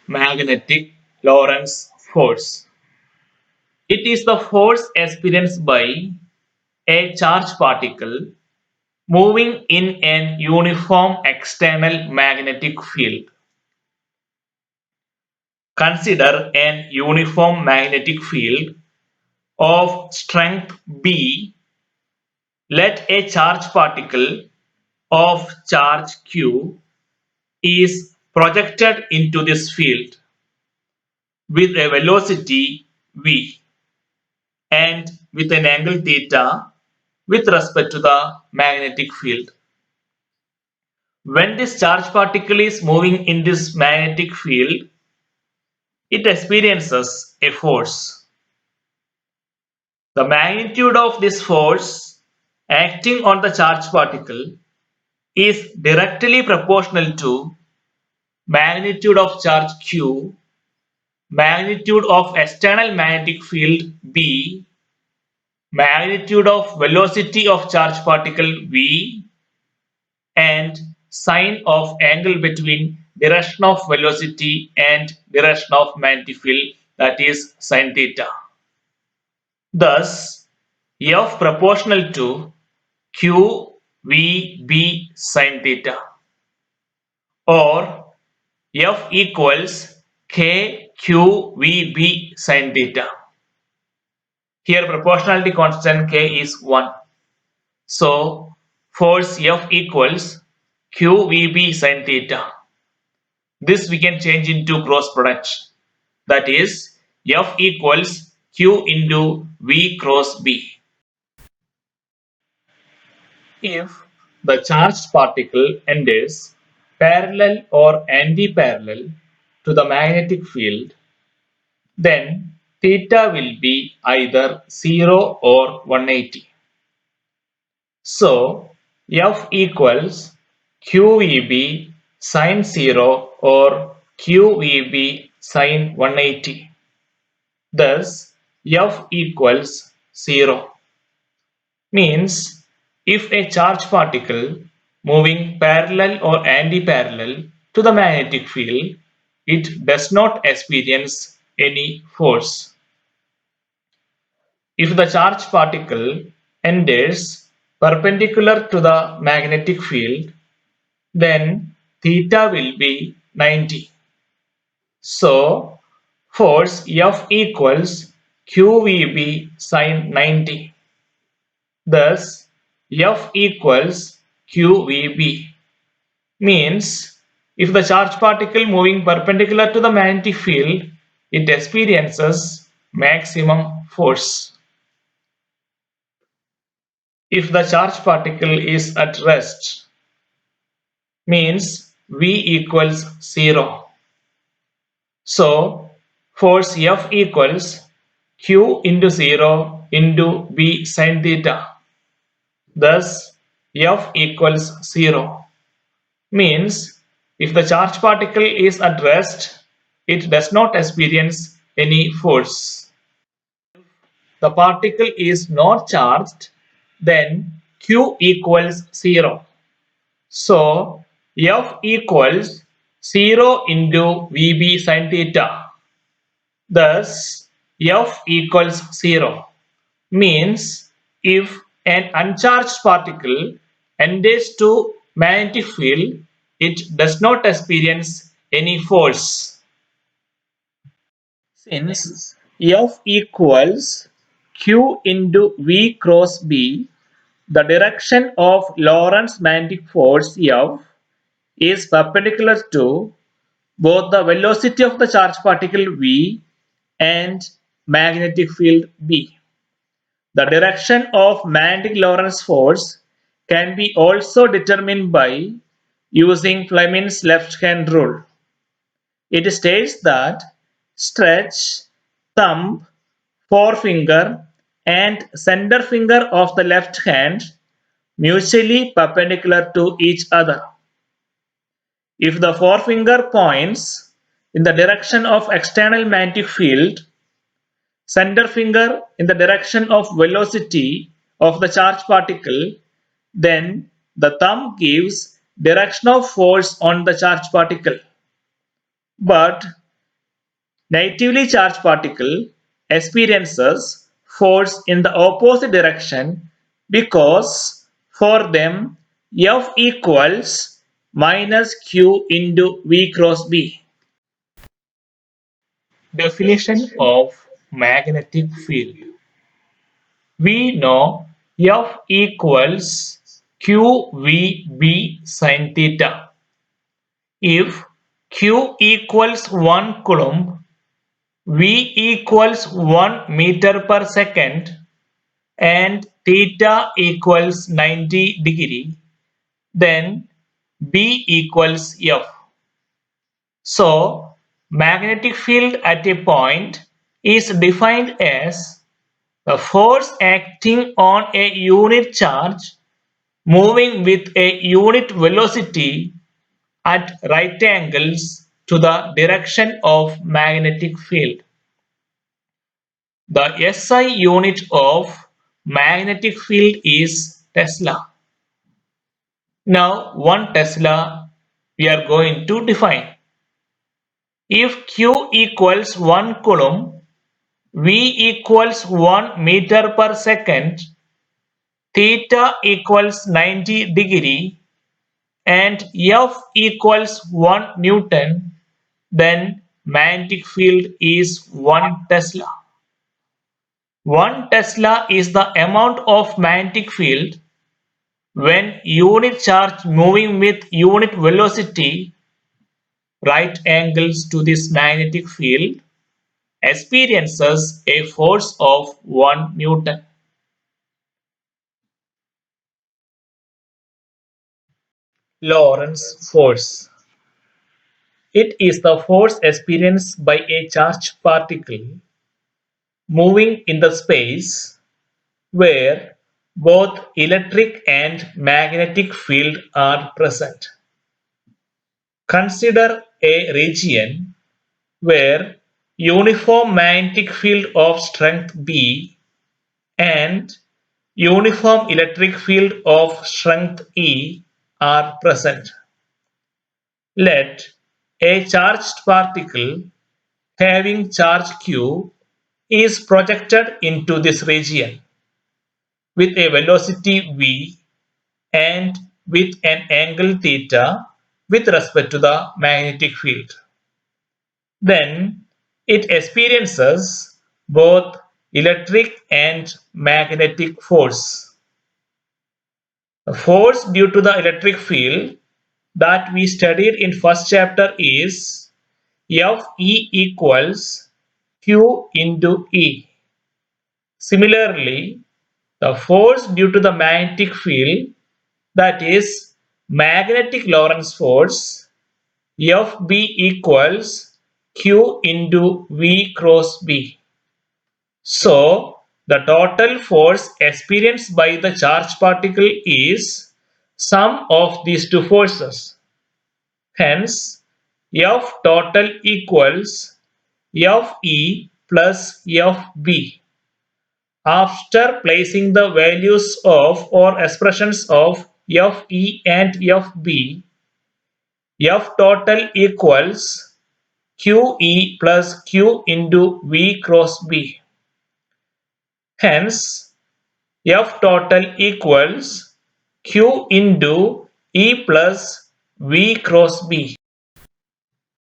magnetic Lorentz force. It is the force experienced by a charged particle moving in an uniform external magnetic field. Consider an uniform magnetic field of strength B. Let a charged particle of charge Q is projected into this field with a velocity v and with an angle theta with respect to the magnetic field. When this charged particle is moving in this magnetic field, it experiences a force. The magnitude of this force acting on the charged particle is directly proportional to magnitude of charge Q, magnitude of external magnetic field B, magnitude of velocity of charged particle v, and sine of angle between direction of velocity and direction of magnetic field, that is sine theta. Thus F proportional to q v b sine theta, or F equals k q v b sine theta. Here proportionality constant k is 1. So force F equals QVB sin theta. This we can change into cross product. That is F equals Q into V cross B. If the charged particle enters parallel or anti-parallel to the magnetic field, then theta will be either 0 or 180. So F equals QVB sine 0 or QVB sine 180. Thus F equals 0. Means if a charged particle moving parallel or anti-parallel to the magnetic field, it does not experience any force. If the charged particle enters perpendicular to the magnetic field, then theta will be 90. So force F equals QVB sine 90. Thus F equals QVB. Means if the charged particle moving perpendicular to the magnetic field, it experiences maximum force. If the charged particle is at rest, means V equals 0. So force F equals Q into 0 into B sin theta. Thus F equals 0. Means if the charged particle is at rest, it does not experience any force. The particle is not charged, then Q equals 0. So F equals 0 into VB sin theta. Thus F equals 0. Means if an uncharged particle enters to magnetic field, it does not experience any force. Since F equals Q into V cross B, the direction of Lorentz magnetic force F is perpendicular to both the velocity of the charged particle v and magnetic field B. The direction of magnetic Lorentz force can be also determined by using Fleming's left hand rule. It states that stretch thumb, forefinger and center finger of the left hand mutually perpendicular to each other. If the forefinger points in the direction of external magnetic field, center finger in the direction of velocity of the charged particle, then the thumb gives direction of force on the charged particle. But Negatively charged particle experiences force in the opposite direction because for them F equals minus Q into V cross B. Definition of magnetic field. We know F equals QVB sin theta. If Q equals 1 coulomb, V equals 1 meter per second, and theta equals 90 degree, then B equals F. So, magnetic field at a point is defined as the force acting on a unit charge moving with a unit velocity at right angles to the direction of magnetic field. The SI unit of magnetic field is Tesla. Now 1 Tesla we are going to define. If Q equals 1 coulomb, V equals 1 meter per second, theta equals 90 degree, and F equals 1 Newton, then magnetic field is 1 Tesla. 1 Tesla is the amount of magnetic field when unit charge moving with unit velocity right angles to this magnetic field experiences a force of 1 Newton. Lorentz force. It is the force experienced by a charged particle moving in the space where both electric and magnetic field are present. Consider a region where uniform magnetic field of strength B and uniform electric field of strength E are present. Let a charged particle having charge Q is projected into this region with a velocity v and with an angle theta with respect to the magnetic field. Then it experiences both electric and magnetic force. The force due to the electric field that we studied in first chapter is Fe equals Q into E. Similarly, the force due to the magnetic field, that is magnetic Lorentz force, Fb equals Q into V cross B. So, the total force experienced by the charged particle is sum of these two forces. Hence, F total equals Fe plus Fb. After placing the values of or expressions of Fe and Fb, F total equals Qe plus Q into V cross B. Hence, F total equals Q into E plus V cross B.